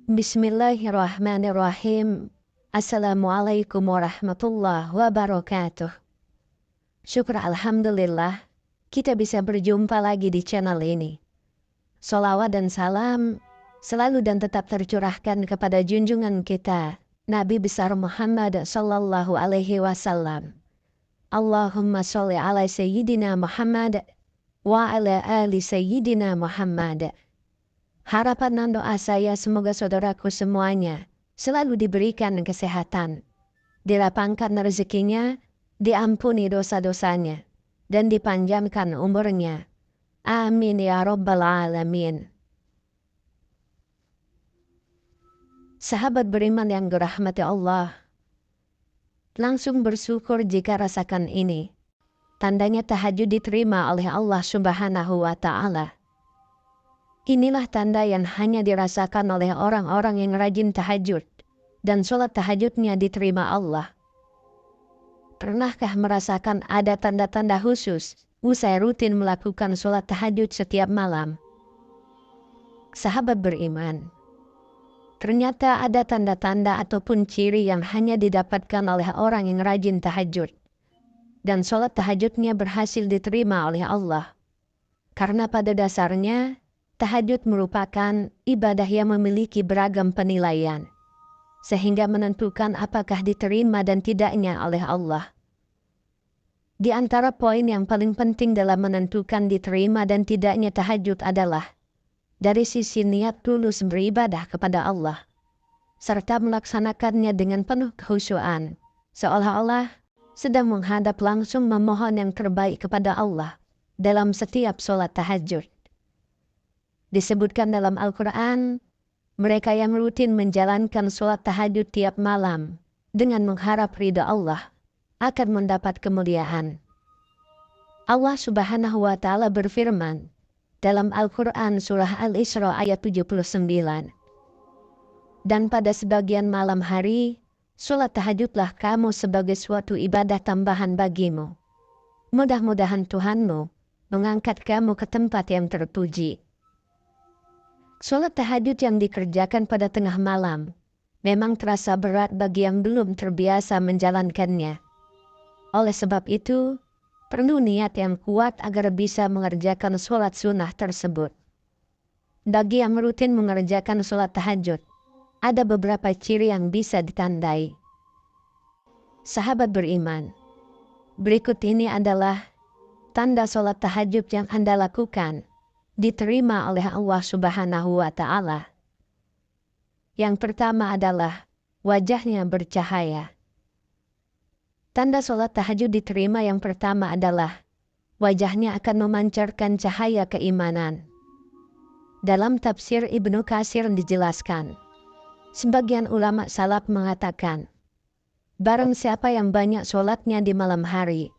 Bismillahirrahmanirrahim. Assalamualaikum warahmatullahi wabarakatuh. Syukur alhamdulillah kita bisa berjumpa lagi di channel ini. Sholawat dan salam selalu dan tetap tercurahkan kepada junjungan kita Nabi besar Muhammad sallallahu alaihi wasallam. Allahumma sholli ala sayyidina Muhammad wa ala ali sayyidina Muhammad. Harapan dan doa saya semoga saudaraku semuanya selalu diberikan kesehatan, dilapangkan rezekinya, diampuni dosa-dosanya, dan dipanjangkan umurnya. Amin ya rabbal alamin. Sahabat beriman yang dirahmati Allah, langsung bersyukur jika rasakan ini. Tandanya tahajud diterima oleh Allah Subhanahu wa Ta'ala. Inilah tanda yang hanya dirasakan oleh orang-orang yang rajin tahajud dan sholat tahajudnya diterima Allah. Pernahkah merasakan ada tanda-tanda khusus usai rutin melakukan sholat tahajud setiap malam? Sahabat beriman, ternyata ada tanda-tanda ataupun ciri yang hanya didapatkan oleh orang yang rajin tahajud dan sholat tahajudnya berhasil diterima oleh Allah. Karena pada dasarnya tahajud merupakan ibadah yang memiliki beragam penilaian, sehingga menentukan apakah diterima dan tidaknya oleh Allah. Di antara poin yang paling penting dalam menentukan diterima dan tidaknya tahajud adalah dari sisi niat tulus beribadah kepada Allah, serta melaksanakannya dengan penuh kekhusyuan, seolah-olah sedang menghadap langsung memohon yang terbaik kepada Allah dalam setiap sholat tahajud. Disebutkan dalam Al-Quran, mereka yang rutin menjalankan sholat tahajud tiap malam dengan mengharap ridha Allah akan mendapat kemuliaan. Allah Subhanahu wa Ta'ala berfirman dalam Al-Quran surah Al-Isra ayat 79. Dan pada sebagian malam hari, sholat tahajudlah kamu sebagai suatu ibadah tambahan bagimu. Mudah-mudahan Tuhanmu mengangkat kamu ke tempat yang terpuji. Sholat tahajud yang dikerjakan pada tengah malam memang terasa berat bagi yang belum terbiasa menjalankannya. Oleh sebab itu, perlu niat yang kuat agar bisa mengerjakan sholat sunnah tersebut. Bagi yang rutin mengerjakan sholat tahajud, ada beberapa ciri yang bisa ditandai. Sahabat beriman, berikut ini adalah tanda sholat tahajud yang Anda lakukan diterima oleh Allah Subhanahu wa Ta'ala. Yang pertama adalah wajahnya bercahaya. Tanda sholat tahajud diterima yang pertama adalah wajahnya akan memancarkan cahaya keimanan. Dalam tafsir Ibnu Katsir dijelaskan, sebagian ulama salaf mengatakan, barang siapa yang banyak sholatnya di malam hari,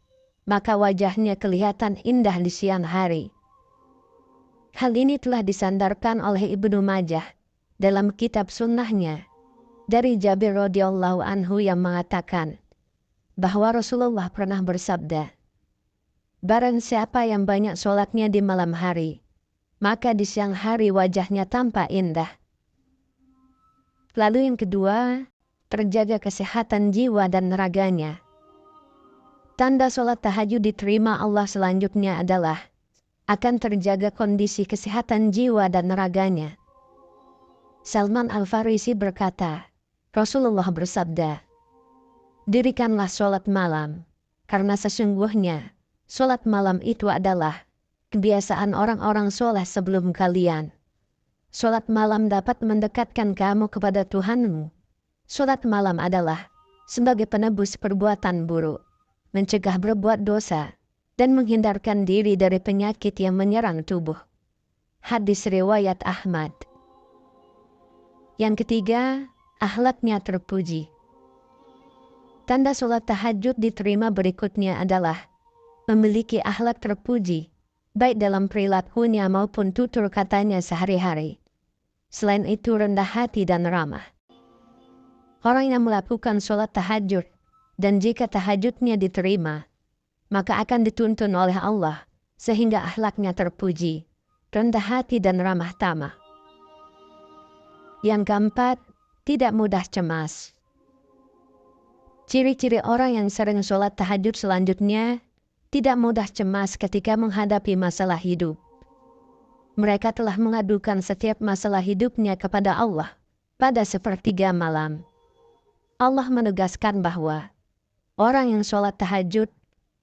maka wajahnya kelihatan indah di siang hari. Hal ini telah disandarkan oleh Ibnu Majah dalam kitab sunnahnya dari Jabir radhiyallahu anhu yang mengatakan bahwa Rasulullah pernah bersabda, barang siapa yang banyak sholatnya di malam hari, maka di siang hari wajahnya tampak indah. Lalu yang kedua, terjaga kesehatan jiwa dan raganya. Tanda sholat tahajud diterima Allah selanjutnya adalah akan terjaga kondisi kesehatan jiwa dan raganya. Salman Al-Farisi berkata, Rasulullah bersabda, dirikanlah sholat malam, karena sesungguhnya sholat malam itu adalah kebiasaan orang-orang soleh sebelum kalian. Sholat malam dapat mendekatkan kamu kepada Tuhanmu. Sholat malam adalah sebagai penebus perbuatan buruk, mencegah berbuat dosa, dan menghindarkan diri dari penyakit yang menyerang tubuh. Hadis riwayat Ahmad. Yang ketiga, akhlaknya terpuji. Tanda sholat tahajud diterima berikutnya adalah memiliki akhlak terpuji baik dalam perilakunya maupun tutur katanya sehari-hari. Selain itu rendah hati dan ramah. Orang yang melakukan sholat tahajud, dan jika tahajudnya diterima, maka akan dituntun oleh Allah, sehingga akhlaknya terpuji, rendah hati dan ramah tamah. Yang keempat, tidak mudah cemas. Ciri-ciri orang yang sering sholat tahajud selanjutnya, tidak mudah cemas ketika menghadapi masalah hidup. Mereka telah mengadukan setiap masalah hidupnya kepada Allah pada sepertiga malam. Allah menegaskan bahwa orang yang sholat tahajud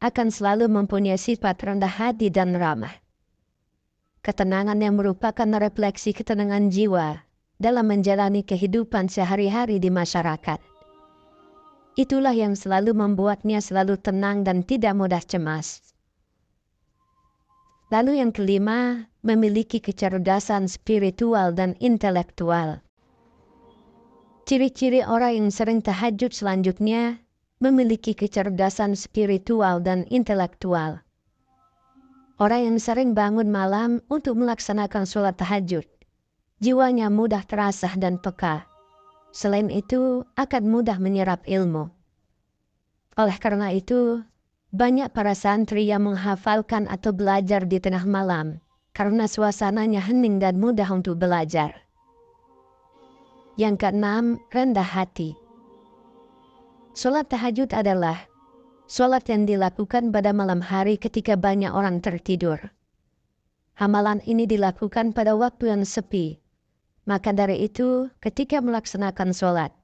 akan selalu mempunyai sifat rendah hati dan ramah. Ketenangan yang merupakan refleksi ketenangan jiwa dalam menjalani kehidupan sehari-hari di masyarakat. Itulah yang selalu membuatnya selalu tenang dan tidak mudah cemas. Lalu yang kelima, memiliki kecerdasan spiritual dan intelektual. Ciri-ciri orang yang sering tahajud selanjutnya, memiliki kecerdasan spiritual dan intelektual. Orang yang sering bangun malam untuk melaksanakan sholat tahajud, jiwanya mudah terasah dan peka. Selain itu, akan mudah menyerap ilmu. Oleh karena itu, banyak para santri yang menghafalkan atau belajar di tengah malam, karena suasananya hening dan mudah untuk belajar. Yang keenam, rendah hati. Sholat tahajud adalah sholat yang dilakukan pada malam hari ketika banyak orang tertidur. Amalan ini dilakukan pada waktu yang sepi. Maka dari itu, ketika melaksanakan sholat,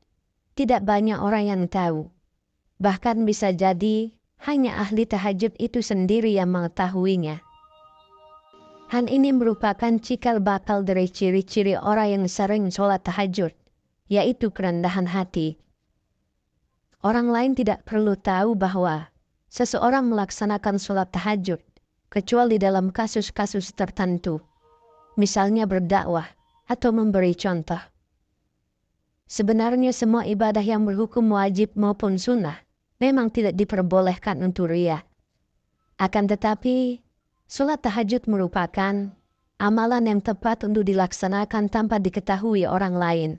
tidak banyak orang yang tahu. Bahkan bisa jadi, hanya ahli tahajud itu sendiri yang mengetahuinya. Hal ini merupakan cikal bakal dari ciri-ciri orang yang sering sholat tahajud, yaitu kerendahan hati. Orang lain tidak perlu tahu bahwa seseorang melaksanakan sholat tahajud, kecuali dalam kasus-kasus tertentu, misalnya berdakwah, atau memberi contoh. Sebenarnya semua ibadah yang berhukum wajib maupun sunnah memang tidak diperbolehkan untuk riya. Akan tetapi, sholat tahajud merupakan amalan yang tepat untuk dilaksanakan tanpa diketahui orang lain.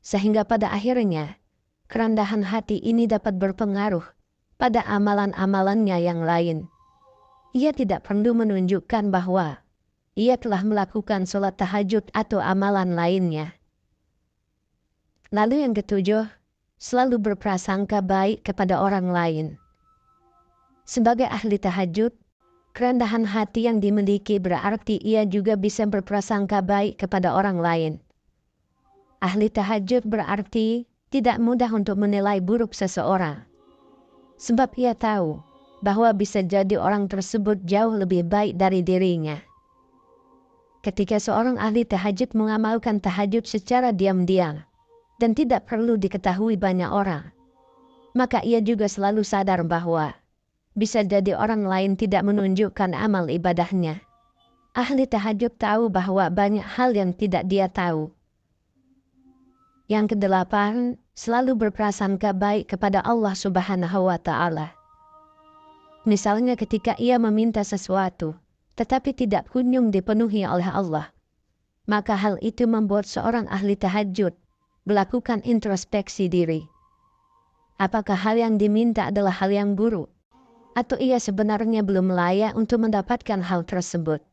Sehingga pada akhirnya, kerendahan hati ini dapat berpengaruh pada amalan-amalannya yang lain. Ia tidak perlu menunjukkan bahwa ia telah melakukan sholat tahajud atau amalan lainnya. Lalu yang ketujuh, selalu berprasangka baik kepada orang lain. Sebagai ahli tahajud, kerendahan hati yang dimiliki berarti ia juga bisa berprasangka baik kepada orang lain. Ahli tahajud berarti tidak mudah untuk menilai buruk seseorang. Sebab ia tahu bahwa bisa jadi orang tersebut jauh lebih baik dari dirinya. Ketika seorang ahli tahajud mengamalkan tahajud secara diam-diam dan tidak perlu diketahui banyak orang, maka ia juga selalu sadar bahwa bisa jadi orang lain tidak menunjukkan amal ibadahnya. Ahli tahajud tahu bahwa banyak hal yang tidak dia tahu. Yang kedelapan, selalu berprasangka baik kepada Allah Subhanahu wa Ta'ala. Misalnya ketika ia meminta sesuatu, tetapi tidak kunjung dipenuhi oleh Allah, maka hal itu membuat seorang ahli tahajud melakukan introspeksi diri. Apakah hal yang diminta adalah hal yang buruk, atau ia sebenarnya belum layak untuk mendapatkan hal tersebut?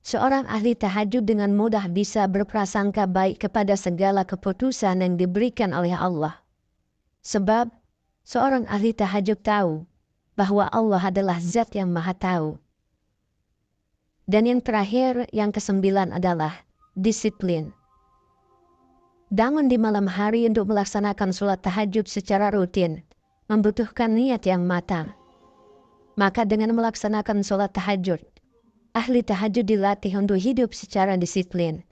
Seorang ahli tahajud dengan mudah bisa berprasangka baik kepada segala keputusan yang diberikan oleh Allah. Sebab seorang ahli tahajud tahu bahwa Allah adalah Zat yang Maha Tahu. Dan yang terakhir, yang kesembilan adalah disiplin. Bangun di malam hari untuk melaksanakan sholat tahajud secara rutin membutuhkan niat yang matang. Maka dengan melaksanakan sholat tahajud, ahli tahajud dilatih untuk hidup secara disiplin.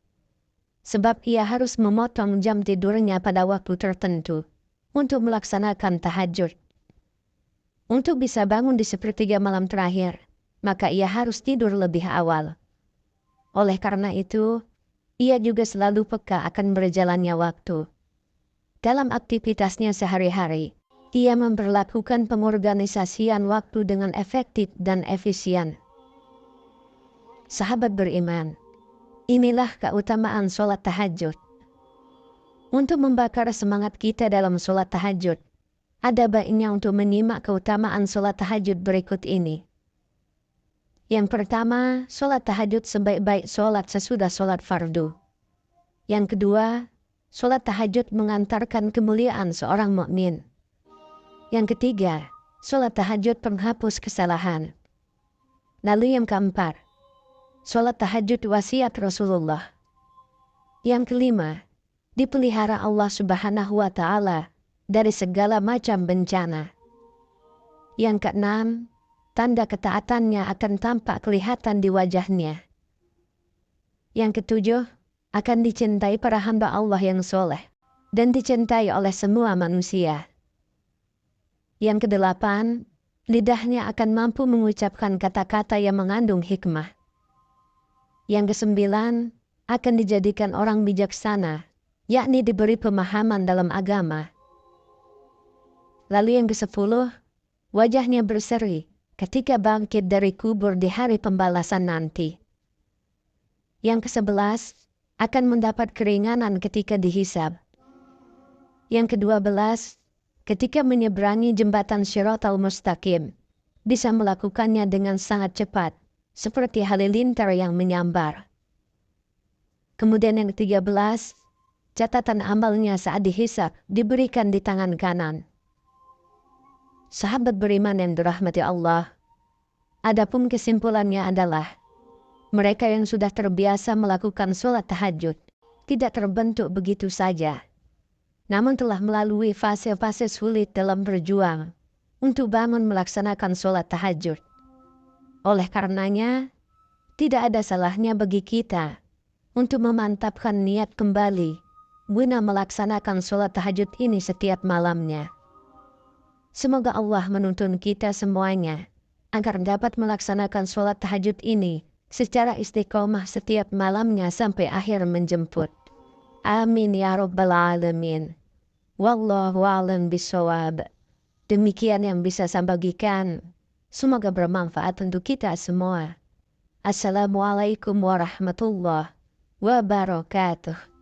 Sebab ia harus memotong jam tidurnya pada waktu tertentu untuk melaksanakan tahajud. Untuk bisa bangun di sepertiga malam terakhir, maka ia harus tidur lebih awal. Oleh karena itu, ia juga selalu peka akan berjalannya waktu. Dalam aktivitasnya sehari-hari, ia memperlakukan pengorganisasian waktu dengan efektif dan efisien. Sahabat beriman, inilah keutamaan sholat tahajud. Untuk membakar semangat kita dalam sholat tahajud, ada baiknya untuk menyimak keutamaan sholat tahajud berikut ini. Yang pertama, sholat tahajud sebaik-baik sholat sesudah sholat fardu. Yang kedua, sholat tahajud mengantarkan kemuliaan seorang mukmin. Yang ketiga, sholat tahajud penghapus kesalahan. Lalu yang keempat, sholat tahajud wasiat Rasulullah. Yang kelima, dipelihara Allah Subhanahu wa Ta'ala dari segala macam bencana. Yang keenam, tanda ketaatannya akan tampak kelihatan di wajahnya. Yang ketujuh, akan dicintai para hamba Allah yang soleh dan dicintai oleh semua manusia. Yang kedelapan, lidahnya akan mampu mengucapkan kata-kata yang mengandung hikmah. Yang kesembilan, akan dijadikan orang bijaksana, yakni diberi pemahaman dalam agama. Lalu yang kesepuluh, wajahnya berseri ketika bangkit dari kubur di hari pembalasan nanti. Yang kesebelas, akan mendapat keringanan ketika dihisab. Yang ke-12, ketika menyeberangi jembatan Shiratal Mustaqim, bisa melakukannya dengan sangat cepat, seperti halilintar yang menyambar. Kemudian yang ke-13, catatan amalnya saat dihisab diberikan di tangan kanan. Sahabat beriman yang dirahmati Allah, adapun kesimpulannya adalah, mereka yang sudah terbiasa melakukan sholat tahajud tidak terbentuk begitu saja, namun telah melalui fase-fase sulit dalam berjuang untuk bangun melaksanakan sholat tahajud. Oleh karenanya, tidak ada salahnya bagi kita untuk memantapkan niat kembali guna melaksanakan sholat tahajud ini setiap malamnya. Semoga Allah menuntun kita semuanya agar dapat melaksanakan sholat tahajud ini secara istiqomah setiap malamnya sampai akhir menjemput. Amin ya rabbal alamin. Wallahu a'lam bishawab. Demikian yang bisa saya bagikan. Semoga bermanfaat untuk kita semua. Assalamualaikum warahmatullahi wabarakatuh.